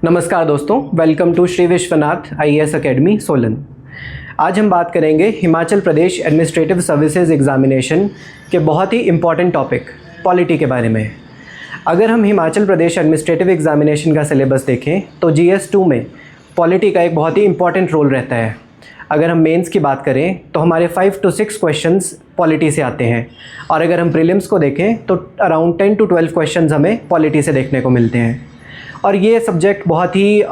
नमस्कार दोस्तों, welcome to Shri Vishwanath IAS academy Solan. आज हम बात करेंगे Himachal Pradesh administrative services examination के बहुत ही इम्पॉर्टेंट टॉपिक पॉलिटी के बारे में। अगर हम हिमाचल प्रदेश एडमिनिस्ट्रेटिव एग्जामिनेशन का सिलेबस देखें तो GS2 में पॉलिटी का एक बहुत ही इम्पॉर्टेंट रोल रहता है। अगर हम मेंस की बात करें तो हमारे 5 to 6 क्वेश्चंस पॉलिटी से आते हैं, और अगर हम प्रीलिम्स को देखें तो अराउंड 10 to 12 क्वेश्चंस हमें पॉलिटी से देखने को मिलते हैं। और ये सब्जेक्ट बहुत ही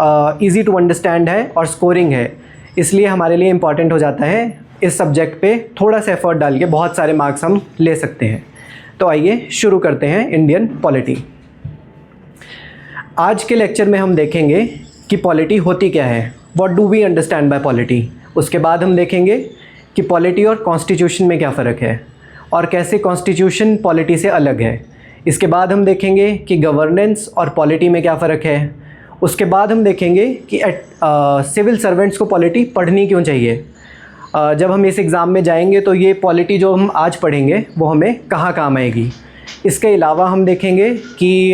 इजी टू अंडरस्टैंड है और स्कोरिंग है, इसलिए हमारे लिए इम्पॉर्टेंट हो जाता है। इस सब्जेक्ट पे थोड़ा सा एफर्ट डाल के बहुत सारे मार्क्स हम ले सकते हैं। तो आइए शुरू करते हैं इंडियन पॉलिटी। आज के लेक्चर में हम देखेंगे कि पॉलिटी होती क्या है, what do we understand by polity. उसके बाद हम देखेंगे कि पॉलिटी और कॉन्स्टिट्यूशन में क्या फ़र्क है और कैसे कॉन्स्टिट्यूशन पॉलिटी से अलग है। इसके बाद हम देखेंगे कि गवर्नेंस और पॉलिटी में क्या फ़र्क है। उसके बाद हम देखेंगे कि सिविल सर्वेंट्स को पॉलिटी पढ़नी क्यों चाहिए। जब हम इस एग्ज़ाम में जाएंगे तो ये पॉलिटी जो हम आज पढ़ेंगे वो हमें कहाँ काम आएगी। इसके अलावा हम देखेंगे कि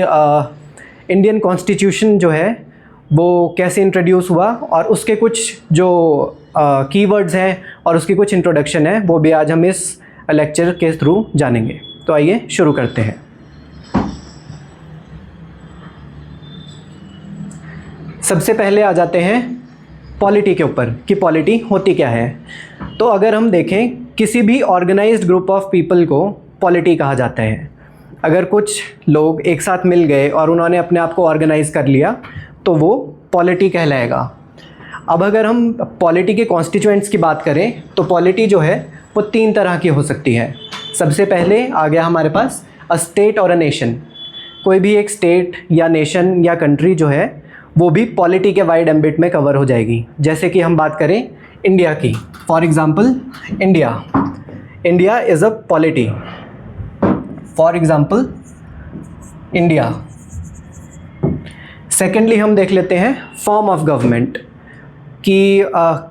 इंडियन कॉन्स्टिट्यूशन जो है वो कैसे इंट्रोड्यूस हुआ और उसके कुछ जो कीवर्ड्स हैं और उसकी कुछ इंट्रोडक्शन है वो भी आज हम इस लेक्चर के थ्रू जानेंगे। तो आइए शुरू करते हैं। सबसे पहले आ जाते हैं पॉलिटी के ऊपर कि पॉलिटी होती क्या है। तो अगर हम देखें, किसी भी ऑर्गेनाइज्ड ग्रुप ऑफ पीपल को पॉलिटी कहा जाता है। अगर कुछ लोग एक साथ मिल गए और उन्होंने अपने आप को ऑर्गेनाइज कर लिया तो वो पॉलिटी कहलाएगा। अब अगर हम पॉलिटी के कॉन्स्टिट्यूएंट्स की बात करें तो पॉलिटी जो है वो 3 तरह की हो सकती है। सबसे पहले आ गया हमारे पास अ स्टेट और अ नेशन। कोई भी एक स्टेट या नेशन या कंट्री जो है वो भी पॉलिटी के वाइड एम्बिट में कवर हो जाएगी। जैसे कि हम बात करें इंडिया की, for example India is a polity. For example India. Secondly हम देख लेते हैं फॉर्म ऑफ गवर्नमेंट कि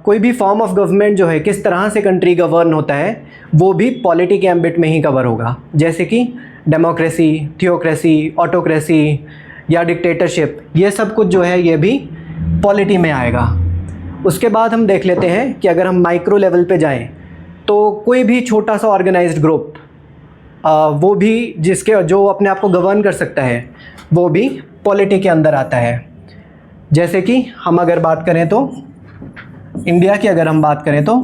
कोई भी फॉर्म ऑफ गवर्नमेंट जो है किस तरह से कंट्री गवर्न होता है वो भी पॉलिटी के एम्बिट में ही कवर होगा। जैसे कि डेमोक्रेसी, थियोक्रेसी, ऑटोक्रेसी या डिक्टेटरशिप, ये सब कुछ जो है ये भी पॉलिटी में आएगा। उसके बाद हम देख लेते हैं कि अगर हम माइक्रो लेवल पे जाएं तो कोई भी छोटा सा ऑर्गेनाइज्ड ग्रुप वो भी जो अपने आप को गवर्न कर सकता है वो भी पॉलिटी के अंदर आता है। जैसे कि हम अगर बात करें तो इंडिया की अगर हम बात करें तो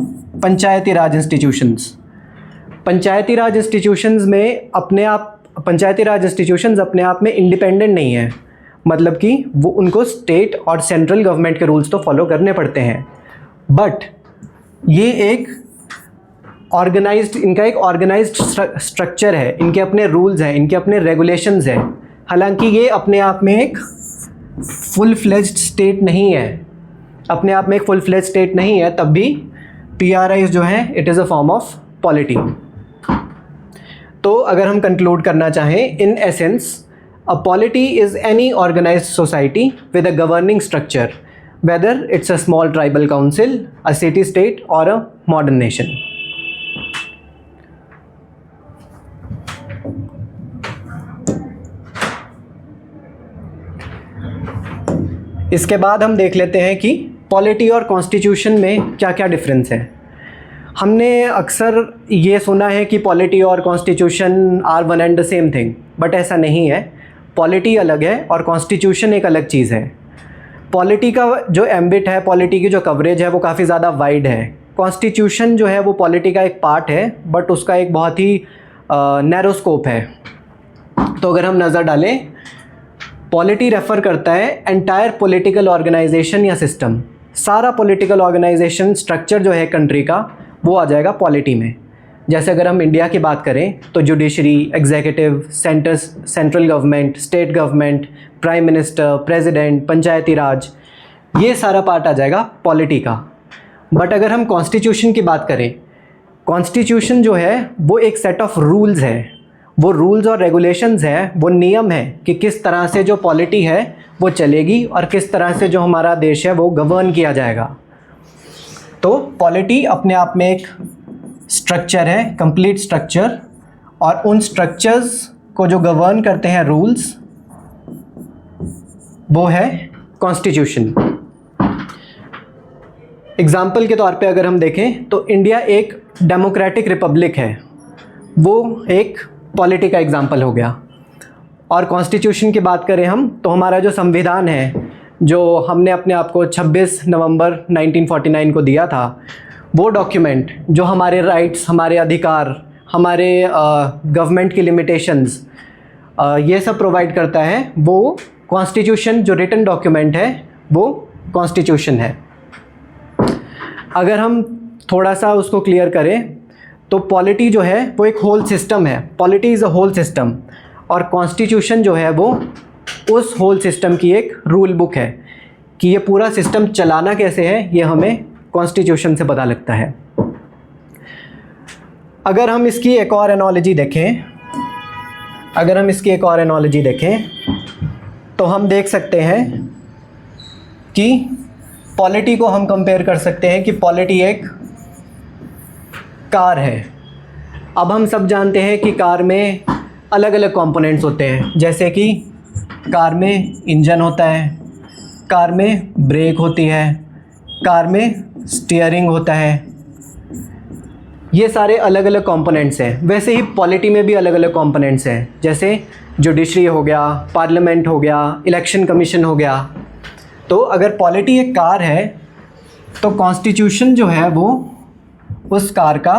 पंचायती राज इंस्टीट्यूशंस। पंचायती राज इंस्टीट्यूशंस अपने आप में इंडिपेंडेंट नहीं है, मतलब कि वो उनको स्टेट और सेंट्रल गवर्नमेंट के रूल्स तो फॉलो करने पड़ते हैं, बट ये इनका एक ऑर्गेनाइज्ड स्ट्रक्चर है, इनके अपने रूल्स हैं, इनके अपने रेगुलेशंस हैं। हालांकि ये अपने आप में एक फुल फ्लेज्ड स्टेट नहीं है, तब भी PRIs जो है it is a form of polity. तो अगर हम कंक्लूड करना चाहें, in essence a polity is any organised society with a governing structure, whether it's a small tribal council, a city state और अ मॉडर्न नेशन। इसके बाद हम देख लेते हैं कि पॉलिटी और कॉन्स्टिट्यूशन में क्या क्या डिफरेंस है। हमने अक्सर ये सुना है कि पॉलिटी और constitution are one and the same thing, but ऐसा नहीं है। पॉलिटी अलग है और कॉन्स्टिट्यूशन एक अलग चीज़ है। पॉलिटी का जो एम्बिट है, पॉलिटी की जो कवरेज है वो काफ़ी ज़्यादा वाइड है। कॉन्स्टिट्यूशन जो है वो पॉलिटी का एक पार्ट है, बट उसका एक बहुत ही नैरो स्कोप है। तो अगर हम नज़र डालें, पॉलिटी रेफ़र करता है एंटायर पॉलिटिकल ऑर्गेनाइजेशन या सिस्टम। सारा पॉलिटिकल ऑर्गेनाइजेशन स्ट्रक्चर जो है कंट्री का वो आ जाएगा पॉलिटी में। जैसे अगर हम इंडिया की बात करें तो judiciary, executive, central government, state government, prime minister, president, Panchayati Raj, ये सारा पार्ट आ जाएगा पॉलिटी का। बट अगर हम कॉन्स्टिट्यूशन की बात करें, कॉन्स्टिट्यूशन जो है वो एक सेट ऑफ रूल्स है, वो रूल्स और रेगुलेशंस हैं, वो नियम है कि किस तरह से जो पॉलिटी है वो चलेगी और किस तरह से जो हमारा देश है वो गवर्न किया जाएगा। तो पॉलिटी अपने आप में एक स्ट्रक्चर है, कंप्लीट स्ट्रक्चर, और उन स्ट्रक्चर्स को जो गवर्न करते हैं रूल्स, वो है कॉन्स्टिट्यूशन। एग्जाम्पल के तौर पे अगर हम देखें तो इंडिया एक डेमोक्रेटिक रिपब्लिक है, वो एक पॉलिटी का एग्जाम्पल हो गया। और कॉन्स्टिट्यूशन की बात करें हम तो हमारा जो संविधान है, जो हमने अपने आप को 26 नवंबर 1949 को दिया था, वो डॉक्यूमेंट जो हमारे राइट्स, हमारे अधिकार, हमारे गवर्नमेंट की लिमिटेशंस ये सब प्रोवाइड करता है, वो कॉन्स्टिट्यूशन जो रिटन डॉक्यूमेंट है वो कॉन्स्टिट्यूशन है। अगर हम थोड़ा सा उसको क्लियर करें तो पॉलिटी जो है वो एक होल सिस्टम है, polity is a whole system, और कॉन्स्टिट्यूशन जो है वो उस होल सिस्टम की एक रूल बुक है कि ये पूरा सिस्टम चलाना कैसे है, ये हमें कॉन्स्टिट्यूशन से पता लगता है। अगर हम इसकी एक और एनालॉजी देखें, तो हम देख सकते हैं कि पॉलिटी को हम कंपेयर कर सकते हैं कि पॉलिटी एक कार है। अब हम सब जानते हैं कि कार में अलग अलग कंपोनेंट्स होते हैं, जैसे कि कार में इंजन होता है, कार में ब्रेक होती है, कार में स्टीयरिंग होता है, ये सारे अलग अलग कंपोनेंट्स हैं। वैसे ही पॉलिटी में भी अलग अलग कंपोनेंट्स हैं, जैसे जुडिशरी हो गया, पार्लियामेंट हो गया, इलेक्शन कमीशन हो गया। तो अगर पॉलिटी एक कार है तो कॉन्स्टिट्यूशन जो है वो उस कार का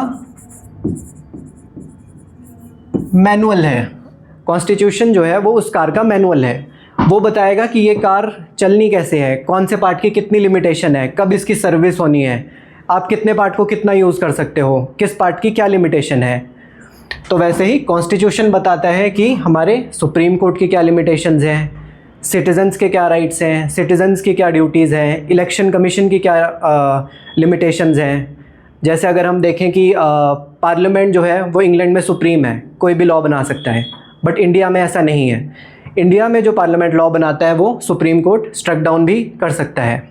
मैनुअल है। कॉन्स्टिट्यूशन जो है वो उस कार का मैनुअल है, वो बताएगा कि ये कार चलनी कैसे है, कौन से पार्ट की कितनी लिमिटेशन है, कब इसकी सर्विस होनी है, आप कितने पार्ट को कितना यूज़ कर सकते हो, किस पार्ट की क्या लिमिटेशन है। तो वैसे ही कॉन्स्टिट्यूशन बताता है कि हमारे सुप्रीम कोर्ट की क्या लिमिटेशंस हैं, सिटीजन्स के क्या राइट्स हैं, सिटीजन्स की क्या ड्यूटीज़ हैं, इलेक्शन कमीशन की क्या लिमिटेशंस हैं। जैसे अगर हम देखें कि पार्लियामेंट जो है वो इंग्लैंड में सुप्रीम है, कोई भी लॉ बना सकता है, बट इंडिया में ऐसा नहीं है। इंडिया में जो पार्लियामेंट लॉ बनाता है वो सुप्रीम कोर्ट स्ट्रक डाउन भी कर सकता है।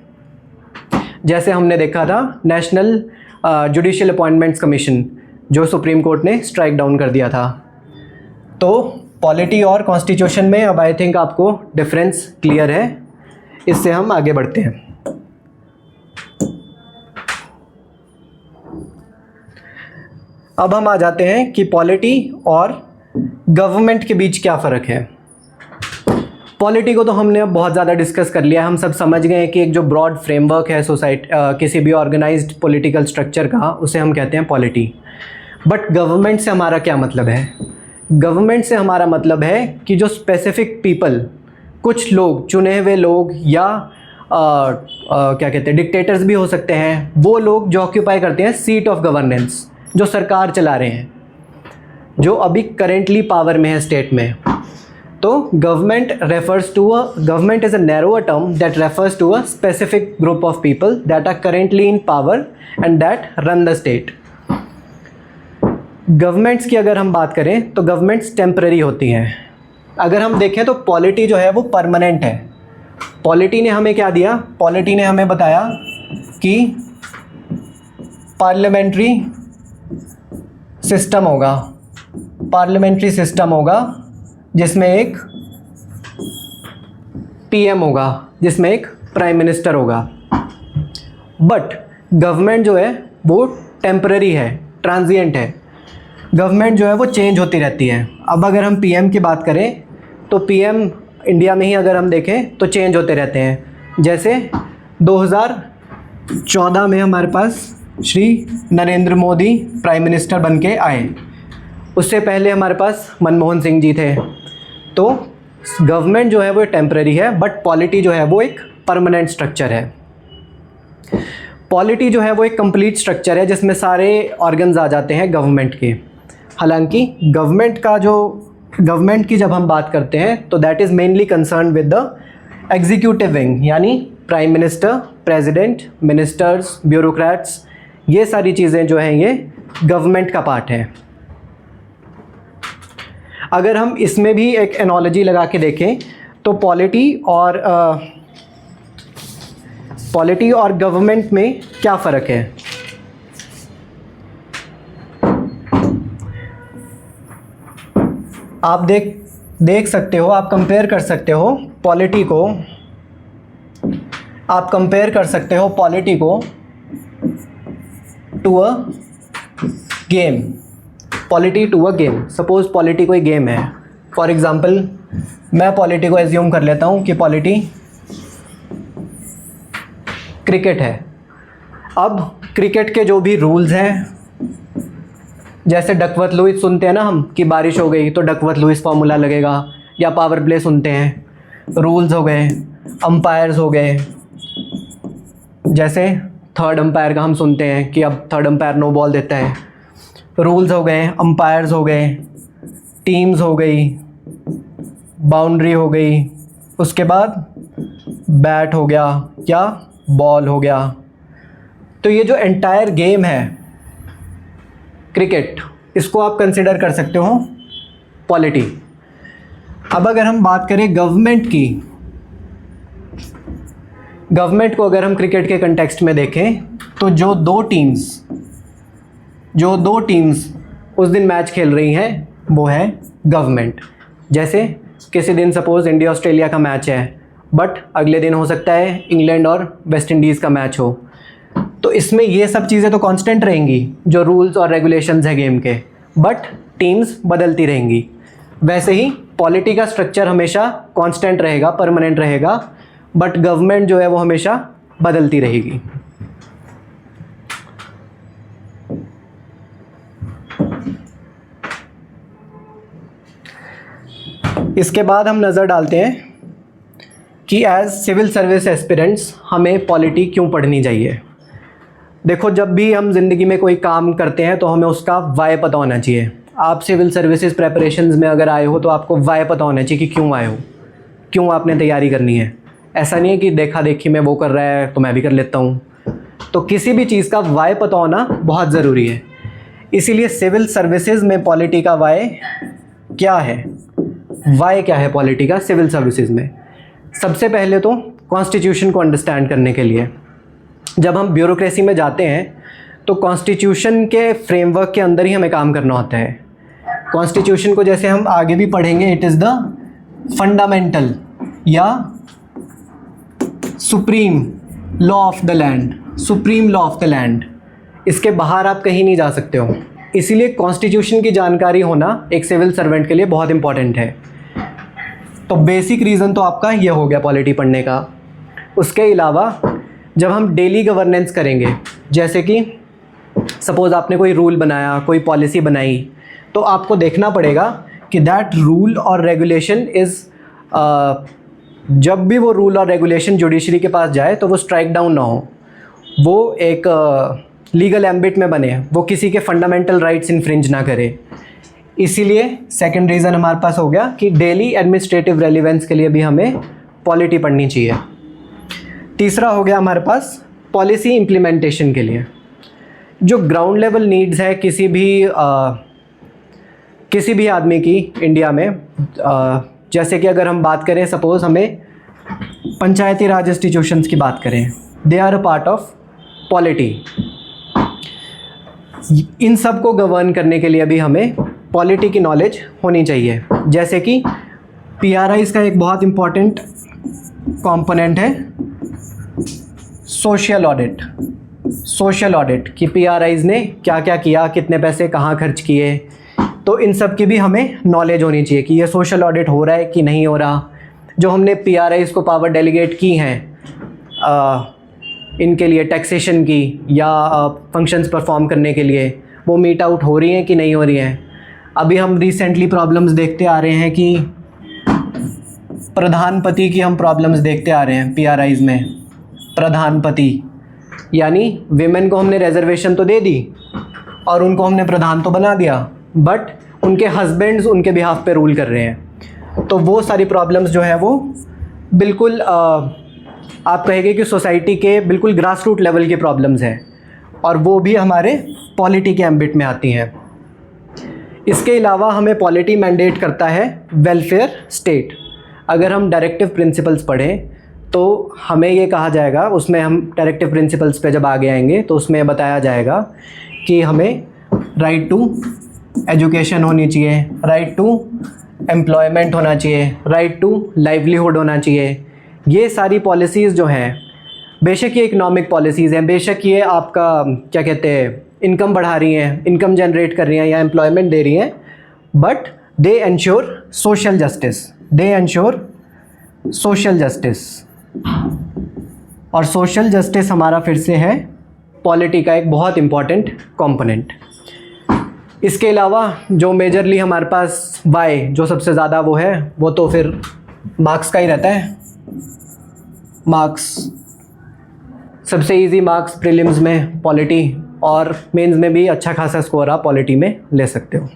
जैसे हमने देखा था नेशनल जुडिशियल अपॉइंटमेंट्स कमीशन, जो सुप्रीम कोर्ट ने स्ट्राइक डाउन कर दिया था। तो पॉलिटी और कॉन्स्टिट्यूशन में अब आई थिंक आपको डिफरेंस क्लियर है। इससे हम आगे बढ़ते हैं। अब हम आ जाते हैं कि पॉलिटी और गवर्नमेंट के बीच क्या फ़र्क है। पॉलिटी को तो हमने अब बहुत ज़्यादा डिस्कस कर लिया, हम सब समझ गए हैं कि एक जो ब्रॉड फ्रेमवर्क है किसी भी ऑर्गेनाइज्ड पॉलिटिकल स्ट्रक्चर का, उसे हम कहते हैं पॉलिटी। बट गवर्नमेंट से हमारा क्या मतलब है? गवर्नमेंट से हमारा मतलब है कि जो स्पेसिफिक पीपल, कुछ लोग, चुने हुए लोग, या क्या कहते हैं, डिक्टेटर्स भी हो सकते हैं, वो लोग जो ऑक्यूपाई करते हैं सीट ऑफ गवर्नेंस, जो सरकार चला रहे हैं, जो अभी करेंटली पावर में है स्टेट में। तो government is a narrower term that refers to a specific group of people that are currently in power and that run the state. Governments की अगर हम बात करें तो गवर्नमेंट्स टेम्पररी होती हैं। अगर हम देखें तो पॉलिटी जो है वो परमानेंट है। पॉलिटी ने हमें क्या दिया? पॉलिटी ने हमें बताया कि पार्लियामेंट्री सिस्टम होगा जिसमें एक पीएम होगा, जिसमें एक प्राइम मिनिस्टर होगा। बट गवर्नमेंट जो है वो टेम्पररी है, ट्रांजिएंट है। गवर्नमेंट जो है वो चेंज होती रहती है। अब अगर हम पीएम की बात करें तो पीएम इंडिया में ही अगर हम देखें तो चेंज होते रहते हैं। जैसे 2014 में हमारे पास श्री नरेंद्र मोदी प्राइम मिनिस्टर बन के आए, उससे पहले हमारे पास मनमोहन सिंह जी थे। तो गवर्नमेंट जो है वो टेम्पररी है, बट पॉलिटी जो है वो एक परमानेंट स्ट्रक्चर है। पॉलिटी जो है वो एक कंप्लीट स्ट्रक्चर है जिसमें सारे ऑर्गन्स आ जाते हैं गवर्नमेंट के। हालांकि गवर्नमेंट की जब हम बात करते हैं तो that is mainly concern with the executive wing, यानी prime minister, president, ministers, bureaucrats, ये सारी चीज़ें जो हैं ये गवर्नमेंट का पार्ट है। अगर हम इसमें भी एक एनालॉजी लगा के देखें तो पॉलिटी और गवर्नमेंट में क्या फ़र्क है? आप देख सकते हो, आप कंपेयर कर सकते हो पॉलिटी को आप कंपेयर कर सकते हो पॉलिटी को to a game, polity to a game. Suppose polity कोई गेम है, फॉर एग्जांपल मैं पॉलिटी को एज्यूम कर लेता हूँ कि पॉलिटी क्रिकेट है। अब क्रिकेट के जो भी रूल्स हैं, जैसे डकवर्थ लुईस सुनते हैं ना हम कि बारिश हो गई तो डकवर्थ लुईस फार्मूला लगेगा, या पावर प्ले सुनते हैं, रूल्स हो गए, अंपायर्स हो गए, जैसे थर्ड अंपायर का हम सुनते हैं कि अब थर्ड अंपायर नो बॉल देता है, रूल्स हो गए, अंपायर्स हो गए, टीम्स हो गई, बाउंड्री हो गई, उसके बाद बैट हो गया या बॉल हो गया। तो ये जो एंटायर गेम है क्रिकेट, इसको आप कंसिडर कर सकते हो पॉलिटी। अब अगर हम बात करें गवर्नमेंट की, गवर्नमेंट को अगर हम क्रिकेट के कंटेक्स्ट में देखें तो जो दो टीम्स उस दिन मैच खेल रही हैं वो है गवर्नमेंट। जैसे किसी दिन सपोज़ इंडिया ऑस्ट्रेलिया का मैच है, बट अगले दिन हो सकता है इंग्लैंड और वेस्ट इंडीज़ का मैच हो, तो इसमें ये सब चीज़ें तो कांस्टेंट रहेंगी जो रूल्स और रेगुलेशंस है गेम के, बट टीम्स बदलती रहेंगी। वैसे ही पॉलिटी का स्ट्रक्चर हमेशा कांस्टेंट रहेगा, परमानेंट रहेगा, बट गवर्नमेंट जो है वो हमेशा बदलती रहेगी। इसके बाद हम नज़र डालते हैं कि एज सिविल सर्विस एस्पिरेंट्स हमें पॉलिटी क्यों पढ़नी चाहिए। देखो, जब भी हम ज़िंदगी में कोई काम करते हैं तो हमें उसका वाई पता होना चाहिए। आप सिविल सर्विसेज प्रेपरेशंस में अगर आए हो तो आपको वाई पता होना चाहिए कि क्यों आए हो, क्यों आपने तैयारी करनी है। ऐसा नहीं है कि देखा देखी में वो कर रहा है तो मैं भी कर लेता हूँ। तो किसी भी चीज़ का वाई पता होना बहुत ज़रूरी है। इसीलिए सिविल सर्विसेज में पॉलिटी का वाई क्या है, वाई क्या है पॉलिटी का सिविल सर्विसेज में। सबसे पहले तो कॉन्स्टिट्यूशन को अंडरस्टैंड करने के लिए जब हम ब्यूरोक्रेसी में जाते हैं तो कॉन्स्टिट्यूशन के फ्रेमवर्क के अंदर ही हमें काम करना होता है। कॉन्स्टिट्यूशन को जैसे हम आगे भी पढ़ेंगे, इट इज़ द फंडामेंटल या supreme law of the land, supreme law of the land. इसके बाहर आप कहीं नहीं जा सकते हो। इसीलिए कॉन्स्टिट्यूशन की जानकारी होना एक सिविल सर्वेंट के लिए बहुत इंपॉर्टेंट है। तो बेसिक रीज़न तो आपका ये हो गया पॉलिटी पढ़ने का। उसके अलावा जब हम डेली गवर्नेंस करेंगे, जैसे कि सपोज़ आपने कोई रूल बनाया, कोई पॉलिसी बनाई, तो आपको देखना पड़ेगा कि दैट रूल और रेगुलेशन इज़, जब भी वो रूल और रेगुलेशन जुडिशरी के पास जाए तो वो स्ट्राइक डाउन ना हो, वो एक लीगल एम्बिट में बने, वो किसी के फंडामेंटल राइट्स इन्फ्रिंज ना करे। इसीलिए सेकंड रीज़न हमारे पास हो गया कि डेली एडमिनिस्ट्रेटिव रेलिवेंस के लिए भी हमें पॉलिटी पढ़नी चाहिए। तीसरा हो गया हमारे पास पॉलिसी इम्प्लीमेंटेशन के लिए। जो ग्राउंड लेवल नीड्स है किसी भी आदमी की इंडिया में, जैसे कि अगर हम बात करें, सपोज़ हमें पंचायती राज इंस्टीट्यूशंस की बात करें, they are a part of polity. इन सब को गवर्न करने के लिए भी हमें पॉलिटी की नॉलेज होनी चाहिए। जैसे कि पीआरआईज का एक बहुत इम्पॉर्टेंट कंपोनेंट है सोशल ऑडिट। सोशल ऑडिट कि पीआरआईज ने क्या क्या किया, कितने पैसे कहाँ खर्च किए, तो इन सब की भी हमें नॉलेज होनी चाहिए कि ये सोशल ऑडिट हो रहा है कि नहीं हो रहा। जो हमने पीआरआईज को पावर डेलीगेट की हैं इनके लिए टैक्सेशन की या फंक्शंस परफॉर्म करने के लिए, वो मीट आउट हो रही हैं कि नहीं हो रही हैं। अभी हम रिसेंटली प्रॉब्लम्स देखते आ रहे हैं कि प्रधानपति की हम प्रॉब्लम्स देखते आ रहे हैं पीआरआईज में। प्रधानपति यानी विमेन को हमने रिजर्वेशन तो दे दी और उनको हमने प्रधान तो बना दिया, बट उनके हस्बैंड्स उनके बिहाफ पे रूल कर रहे हैं। तो वो सारी प्रॉब्लम्स जो है वो बिल्कुल आप कहेंगे कि सोसाइटी के बिल्कुल ग्रास रूट लेवल की प्रॉब्लम्स हैं, और वो भी हमारे पॉलिटी के एम्बिट में आती हैं। इसके अलावा हमें पॉलिटी मैंडेट करता है वेलफेयर स्टेट। अगर हम डायरेक्टिव प्रिंसिपल्स पढ़ें तो हमें ये कहा जाएगा, उसमें हम डायरेक्टिव प्रिंसिपल्स पे जब आगे आएंगे तो उसमें बताया जाएगा कि हमें राइट टू एजुकेशन होनी चाहिए, राइट टू एम्प्लॉयमेंट होना चाहिए, राइट टू लाइवलीहुड होना चाहिए। ये सारी पॉलिसीज़ जो हैं बेशक ये इकोनॉमिक पॉलिसीज़ हैं, बेशक ये आपका क्या कहते हैं इनकम बढ़ा रही हैं, इनकम जनरेट कर रही हैं या एम्प्लॉयमेंट दे रही हैं, but they ensure social justice, they ensure social justice. और सोशल जस्टिस हमारा फिर से है पॉलिटी का एक बहुत इम्पॉर्टेंट कंपोनेंट। इसके अलावा जो मेजरली हमारे पास वाई जो सबसे ज़्यादा वो है, वो तो फिर मार्क्स का ही रहता है। मार्क्स सबसे इजी मार्क्स प्रीलिम्स में पॉलिटी, और मेंस में भी अच्छा खासा स्कोर आप पॉलिटी में ले सकते हो।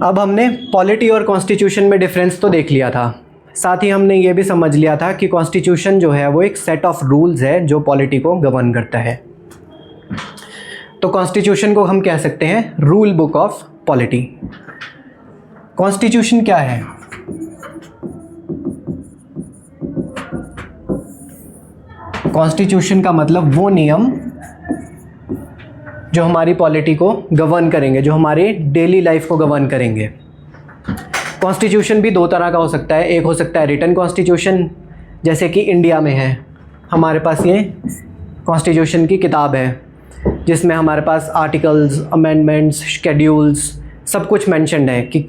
अब हमने पॉलिटी और कॉन्स्टिट्यूशन में डिफरेंस तो देख लिया था, साथ ही हमने ये भी समझ लिया था कि कॉन्स्टिट्यूशन जो है वो एक सेट ऑफ रूल्स है जो पॉलिटी को गवर्न करता है। तो कॉन्स्टिट्यूशन को हम कह सकते हैं rule book of polity. Constitution क्या है? कॉन्स्टिट्यूशन का मतलब वो नियम जो हमारी पॉलिटी को गवर्न करेंगे, जो हमारे डेली लाइफ को गवर्न करेंगे। कॉन्स्टिट्यूशन भी दो तरह का हो सकता है। एक हो सकता है रिटन कॉन्स्टिट्यूशन, जैसे कि इंडिया में है, हमारे पास ये कॉन्स्टिट्यूशन की किताब है जिसमें हमारे पास आर्टिकल्स, अमेंडमेंट्स, शेड्यूल्स सब कुछ मेंशन्ड है कि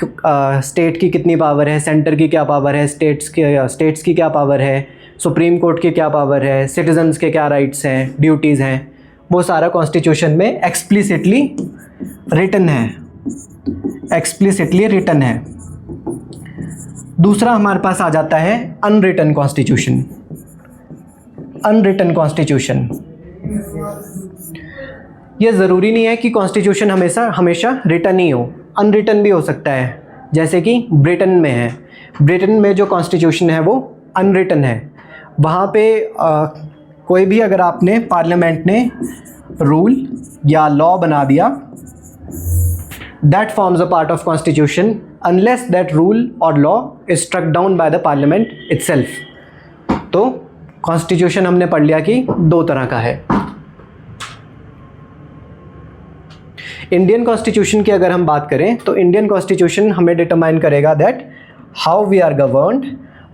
स्टेट की कितनी पावर है, सेंटर की क्या पावर है, स्टेट्स की क्या पावर है, सुप्रीम कोर्ट की क्या पावर है, सिटीजन्स के क्या राइट्स हैं, ड्यूटीज़ हैं, वो सारा कॉन्स्टिट्यूशन में एक्सप्लिसिटली रिटन है, एक्सप्लिसिटली रिटन है। दूसरा हमारे पास आ जाता है अनरिटन कॉन्स्टिट्यूशन। अनरिटन कॉन्स्टिट्यूशन, ये ज़रूरी नहीं है कि कॉन्स्टिट्यूशन हमेशा रिटन ही हो, अनरिटन भी हो सकता है, जैसे कि ब्रिटेन में है। ब्रिटेन में जो कॉन्स्टिट्यूशन है वो अनरिटन है। वहाँ पे कोई भी अगर आपने पार्लियामेंट ने रूल या लॉ बना दिया, that forms a part of constitution unless that rule और law is struck down by the parliament itself. तो कॉन्स्टिट्यूशन हमने पढ़ लिया कि दो तरह का है। इंडियन कॉन्स्टिट्यूशन की अगर हम बात करें तो इंडियन कॉन्स्टिट्यूशन हमें डिटरमाइन करेगा that how we are governed,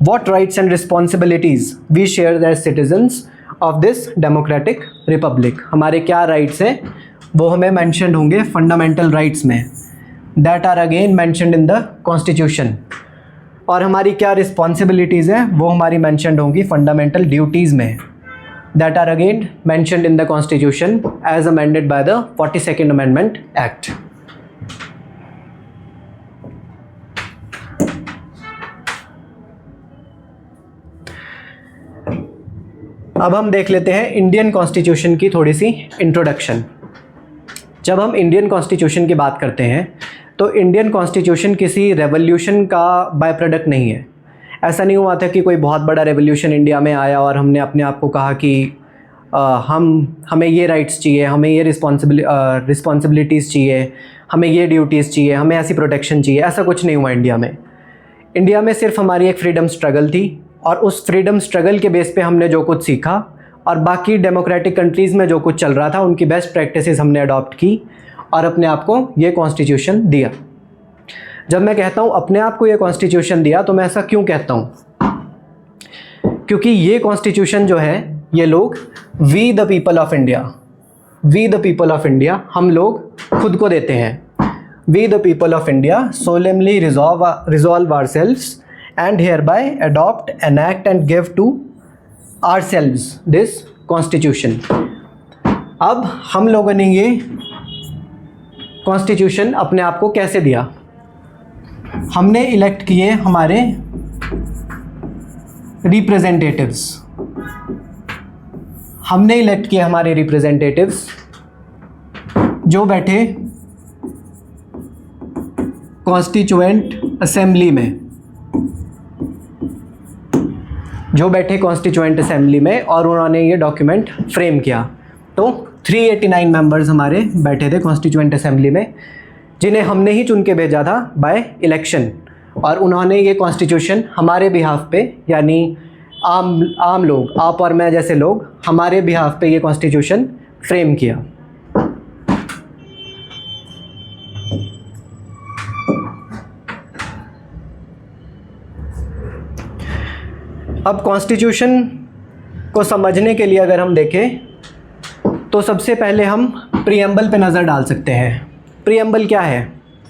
what rights and responsibilities we share as citizens of this democratic republic। हमारे क्या राइट्स हैं वो हमें मेंशन्ड होंगे फंडामेंटल राइट्स में, that are again mentioned in the constitution. और हमारी क्या रिस्पॉन्सिबिलिटीज़ हैं वो हमारी मेंशन्ड होंगी फंडामेंटल ड्यूटीज़ में, that are again mentioned in the constitution as amended by the 42nd amendment act. अब हम देख लेते हैं इंडियन कॉन्स्टिट्यूशन की थोड़ी सी इंट्रोडक्शन। जब हम इंडियन कॉन्स्टिट्यूशन की बात करते हैं तो इंडियन कॉन्स्टिट्यूशन किसी रेवोल्यूशन का बाय प्रोडक्ट नहीं है। ऐसा नहीं हुआ था कि कोई बहुत बड़ा रेवोल्यूशन इंडिया में आया और हमने अपने आप को कहा कि हमें ये राइट्स चाहिए, हमें ये रिस्पॉन्सिबिलिटीज़ चाहिए, हमें ये ड्यूटीज़ चाहिए, हमें ऐसी प्रोटेक्शन चाहिए। ऐसा कुछ नहीं हुआ इंडिया में। इंडिया में सिर्फ हमारी एक फ्रीडम स्ट्रगल थी और उस फ्रीडम स्ट्रगल के बेस पे हमने जो कुछ सीखा और बाकी डेमोक्रेटिक कंट्रीज़ में जो कुछ चल रहा था उनकी बेस्ट प्रैक्टिसेस हमने अडॉप्ट की और अपने आप को ये कॉन्स्टिट्यूशन दिया। जब मैं कहता हूँ अपने आप को ये कॉन्स्टिट्यूशन दिया तो मैं ऐसा क्यों कहता हूँ? क्योंकि ये कॉन्स्टिट्यूशन जो है ये लोग we the people of India, we the people of India हम लोग खुद को देते हैं। We the people of India solemnly resolve ourselves and hereby adopt, enact and give to ourselves this constitution। अब हम लोगों ने ये कॉन्स्टिट्यूशन अपने आप को कैसे दिया? हमने इलेक्ट किए हमारे रिप्रेजेंटेटिव्स, हमने इलेक्ट किए हमारे रिप्रेजेंटेटिव्स जो बैठे कॉन्स्टिट्यूएंट असेंबली में, जो बैठे कॉन्स्टिट्यूएंट असेंबली में और उन्होंने ये डॉक्यूमेंट फ्रेम किया। तो 389 मेंबर्स हमारे बैठे थे कॉन्स्टिट्यूएंट असेंबली में, जिन्हें हमने ही चुन के भेजा था बाय इलेक्शन, और उन्होंने ये कॉन्स्टिट्यूशन हमारे बिहाफ पे, यानी आम लोग, आप और मैं जैसे लोग, हमारे बिहाफ पे ये कॉन्स्टिट्यूशन फ्रेम किया। अब कॉन्स्टिट्यूशन को समझने के लिए अगर हम देखें तो सबसे पहले हम प्रीएम्बल पे नज़र डाल सकते हैं। प्रीएम्बल क्या है?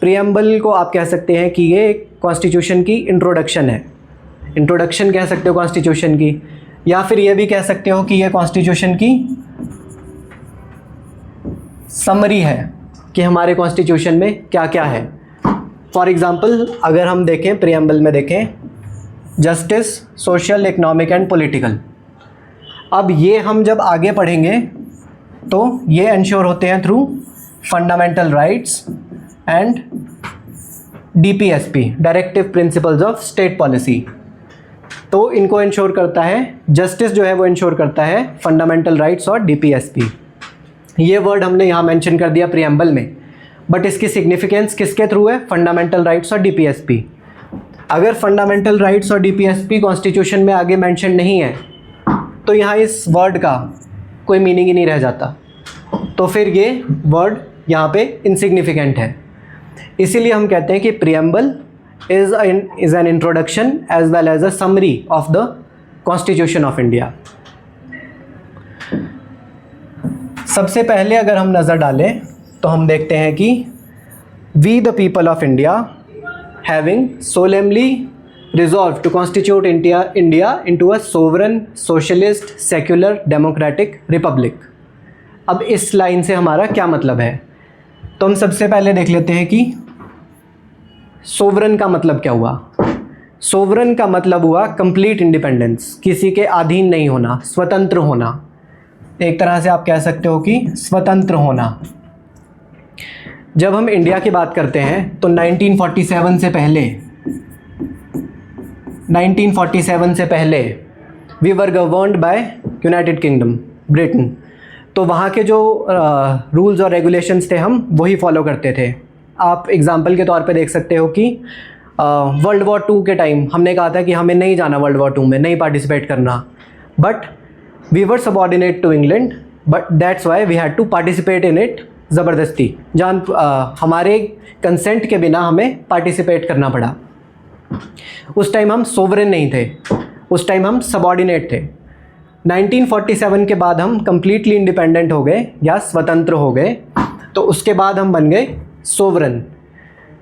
प्रीएम्बल को आप कह सकते हैं कि ये कॉन्स्टिट्यूशन की इंट्रोडक्शन है। इंट्रोडक्शन कह सकते हो कॉन्स्टिट्यूशन की, या फिर ये भी कह सकते हो कि ये कॉन्स्टिट्यूशन की समरी है कि हमारे कॉन्स्टिट्यूशन में क्या क्या है। फॉर एग्ज़ाम्पल अगर हम देखें प्रीएम्बल में देखें justice, social, economic and political. अब ये हम जब आगे पढ़ेंगे तो ये इंश्योर होते हैं through fundamental rights and DPSP, directive principles of state policy. तो इनको इंश्योर करता है जस्टिस जो है वो इंश्योर करता है फंडामेंटल राइट्स और DPSP। ये वर्ड हमने यहाँ मेंशन कर दिया प्रीएम्बल में, बट इसकी सिग्निफिकेंस किसके थ्रू है? फंडामेंटल राइट्स और DPSP। अगर फंडामेंटल राइट्स और DPSP कॉन्स्टिट्यूशन में आगे मेंशन नहीं है तो यहाँ इस वर्ड का कोई मीनिंग ही नहीं रह जाता, तो फिर ये वर्ड यहाँ पे इनसिग्निफिकेंट है। इसीलिए हम कहते हैं कि preamble is an introduction as well as a summary of the constitution of India. सबसे पहले अगर हम नज़र डालें तो हम देखते हैं कि we the people of India having solemnly resolved to constitute India into a sovereign, socialist, secular, democratic republic। अब इस लाइन से हमारा क्या मतलब है? तो हम सबसे पहले देख लेते हैं कि सोवरन का मतलब क्या हुआ। सोवरन का मतलब हुआ कंप्लीट इंडिपेंडेंस, किसी के अधीन नहीं होना, स्वतंत्र होना। एक तरह से आप कह सकते हो कि स्वतंत्र होना। जब हम इंडिया की बात करते हैं तो 1947 से पहले we were governed by United Kingdom, Britain. तो वहाँ के जो रूल्स और रेगुलेशंस थे हम वही फॉलो करते थे। आप एग्जांपल के तौर पे देख सकते हो कि वर्ल्ड वॉर 2 के टाइम हमने कहा था कि हमें नहीं जाना वर्ल्ड वॉर 2 में, नहीं पार्टिसिपेट करना, but we were subordinate to England, but that's why we had to participate in it ज़बरदस्ती, हमारे कंसेंट के बिना हमें पार्टिसिपेट करना पड़ा। उस टाइम हम सोवरेन नहीं थे, उस टाइम हम सबऑर्डिनेट थे। 1947 के बाद हम कम्प्लीटली इंडिपेंडेंट हो गए या स्वतंत्र हो गए, तो उसके बाद हम बन गए सोवरेन।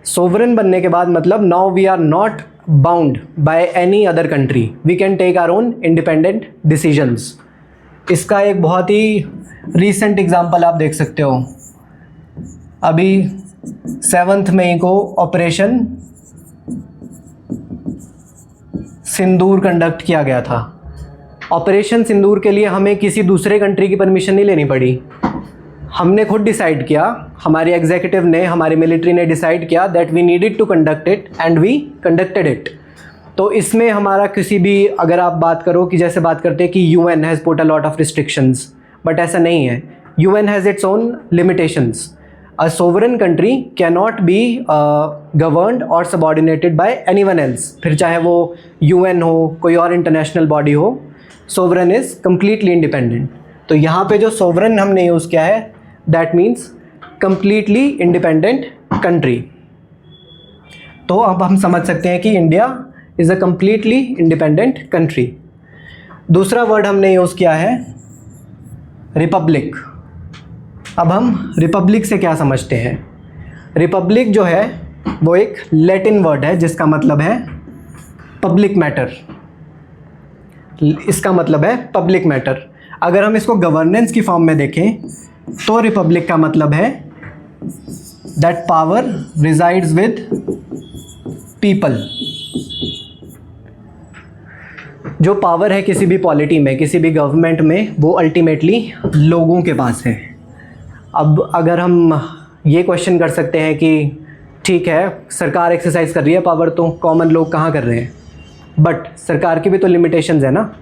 सोवरेन बनने के बाद मतलब now we are not bound by any other country, we can take our own independent decisions. इसका एक बहुत ही रीसेंट एग्जांपल आप देख सकते हो। अभी 7 मई को ऑपरेशन सिंदूर कंडक्ट किया गया था। ऑपरेशन सिंदूर के लिए हमें किसी दूसरे कंट्री की परमिशन नहीं लेनी पड़ी, हमने खुद डिसाइड किया, हमारी एग्जीक्यूटिव ने, हमारी मिलिट्री ने डिसाइड किया that we needed to conduct it and we conducted it. तो इसमें हमारा किसी भी, अगर आप बात करो कि जैसे बात करते हैं कि UN has put a lot of restrictions, but ऐसा नहीं है। UN has its own limitations. A sovereign country cannot be governed or subordinated by anyone else, फिर चाहे वो UN हो, कोई और इंटरनेशनल बॉडी हो, sovereign is completely independent। तो यहाँ पे जो sovereign हमने यूज़ किया है that means completely independent country। तो अब हम समझ सकते हैं कि India is a completely independent country। दूसरा वर्ड हमने यूज़ किया है रिपब्लिक। अब हम रिपब्लिक से क्या समझते हैं? रिपब्लिक जो है वो एक लैटिन वर्ड है जिसका मतलब है पब्लिक मैटर। इसका मतलब है पब्लिक मैटर। अगर हम इसको गवर्नेंस की फॉर्म में देखें तो रिपब्लिक का मतलब है that power resides with people. जो पावर है किसी भी पॉलिटी में, किसी भी गवर्नमेंट में, वो अल्टीमेटली लोगों के पास है। अब अगर हम ये क्वेश्चन कर सकते हैं कि ठीक है सरकार एक्सरसाइज कर रही है पावर, तो कॉमन लोग कहाँ कर रहे हैं? बट सरकार की भी तो लिमिटेशंस है ना।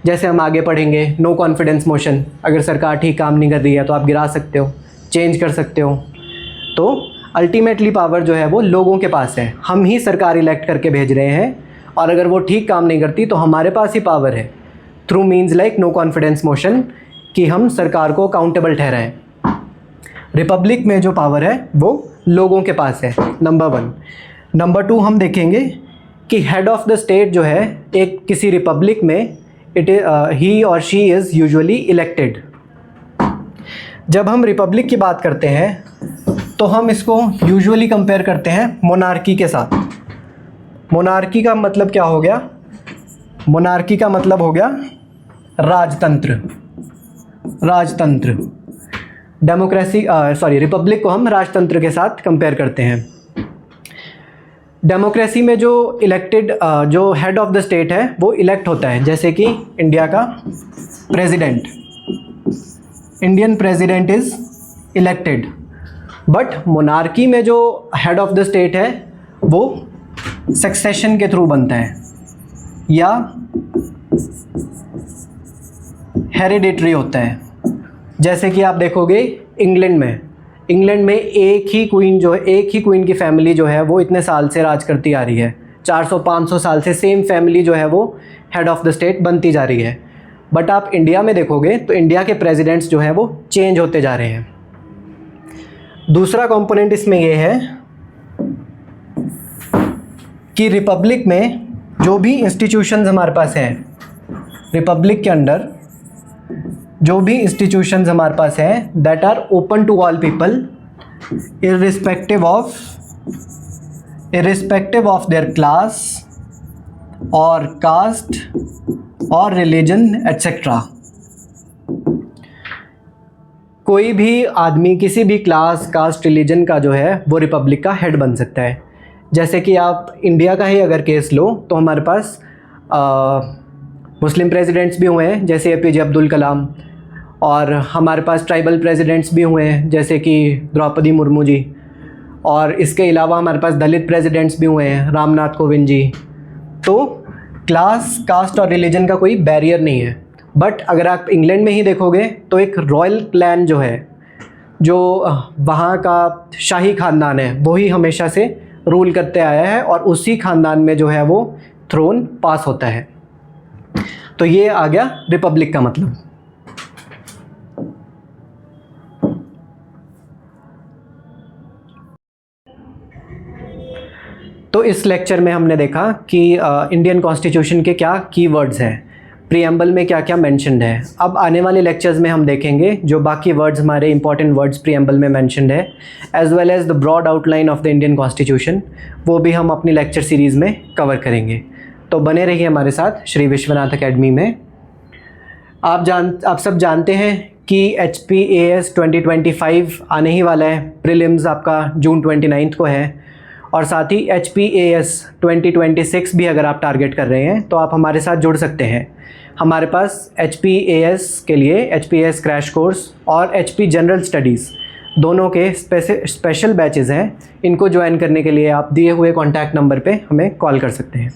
जैसे हम आगे पढ़ेंगे नो कॉन्फिडेंस मोशन, अगर सरकार ठीक काम नहीं कर रही है तो आप गिरा सकते हो, चेंज कर सकते हो। तो अल्टीमेटली पावर जो है वो लोगों के पास है, हम ही सरकार इलेक्ट करके भेज रहे हैं, और अगर वो ठीक काम नहीं करती तो हमारे पास ही पावर है through means like no confidence motion कि हम सरकार को अकाउंटेबल ठहराएं। रिपब्लिक में जो पावर है वो लोगों के पास है, नंबर 1। नंबर 2 हम देखेंगे कि हेड ऑफ़ द स्टेट जो है एक किसी रिपब्लिक में ही और शी इज़ यूजुअली इलेक्टेड। जब हम रिपब्लिक की बात करते हैं तो हम इसको यूजुअली कंपेयर करते हैं मोनार्की के साथ। मोनार्की का मतलब क्या हो गया? मोनार्की का मतलब हो गया राजतंत्र। डेमोक्रेसी रिपब्लिक को हम राजतंत्र के साथ कंपेयर करते हैं। डेमोक्रेसी में जो इलेक्टेड जो हेड ऑफ़ द स्टेट है वो इलेक्ट होता है, जैसे कि इंडिया का president. Indian president is elected. But monarchy में जो हेड ऑफ़ द स्टेट है वो सक्सेशन के थ्रू बनता है या हेरिडिटरी होता है। जैसे कि आप देखोगे इंग्लैंड में एक ही क्वीन की फैमिली जो है वो इतने साल से राज करती आ रही है। 400-500 साल से सेम फैमिली जो है वो हेड ऑफ़ द स्टेट बनती जा रही है। बट आप इंडिया में देखोगे तो इंडिया के प्रेसिडेंट्स जो हैं वो चेंज होते जा रहे हैं। दूसरा कंपोनेंट इसमें ये है कि रिपब्लिक में जो भी इंस्टीट्यूशंस हमारे पास हैं, रिपब्लिक के अंडर जो भी इंस्टीट्यूशंस हमारे पास हैं that are open to all people irrespective of their class और कास्ट और रिलीजन एट्सेट्रा। कोई भी आदमी किसी भी क्लास, कास्ट, रिलीजन का जो है वो रिपब्लिक का हेड बन सकता है। जैसे कि आप इंडिया का ही अगर केस लो तो हमारे पास मुस्लिम प्रेसिडेंट्स भी हुए हैं जैसे APJ अब्दुल कलाम, और हमारे पास ट्राइबल प्रेसिडेंट्स भी हुए हैं जैसे कि द्रौपदी मुर्मू जी, और इसके अलावा हमारे पास दलित प्रेसिडेंट्स भी हुए हैं रामनाथ कोविंद जी। तो क्लास, कास्ट और रिलीजन का कोई बैरियर नहीं है। बट अगर आप इंग्लैंड में ही देखोगे तो एक रॉयल क्लैन जो है, जो वहाँ का शाही ख़ानदान है, वही हमेशा से रूल करते आया है और उसी ख़ानदान में जो है वो थ्रोन पास होता है। तो ये आ गया रिपब्लिक का मतलब। तो इस लेक्चर में हमने देखा कि इंडियन कॉन्स्टिट्यूशन के क्या कीवर्ड्स हैं, प्रीएम्बल में क्या क्या मेंशन्ड है। अब आने वाले लेक्चर्स में हम देखेंगे जो बाकी वर्ड्स, हमारे इंपॉर्टेंट वर्ड्स प्रीएम्बल में मेंशन्ड है, as well as the broad outline of the Indian constitution, वो भी हम अपनी लेक्चर सीरीज़ में कवर करेंगे। तो बने रहिए हमारे साथ श्री विश्वनाथ अकेडमी में। आप सब जानते हैं कि HPAS 2025 आने ही वाला है। प्रीलिम्स आपका जून 29 को है, और साथ ही HPAS 2026 भी अगर आप टारगेट कर रहे हैं तो आप हमारे साथ जुड़ सकते हैं। हमारे पास HPAS के लिए HPAS क्रैश कोर्स और HP जनरल स्टडीज़ दोनों के स्पेशल बैचेज़ हैं। इनको ज्वाइन करने के लिए आप दिए हुए कॉन्टैक्ट नंबर पे हमें कॉल कर सकते हैं।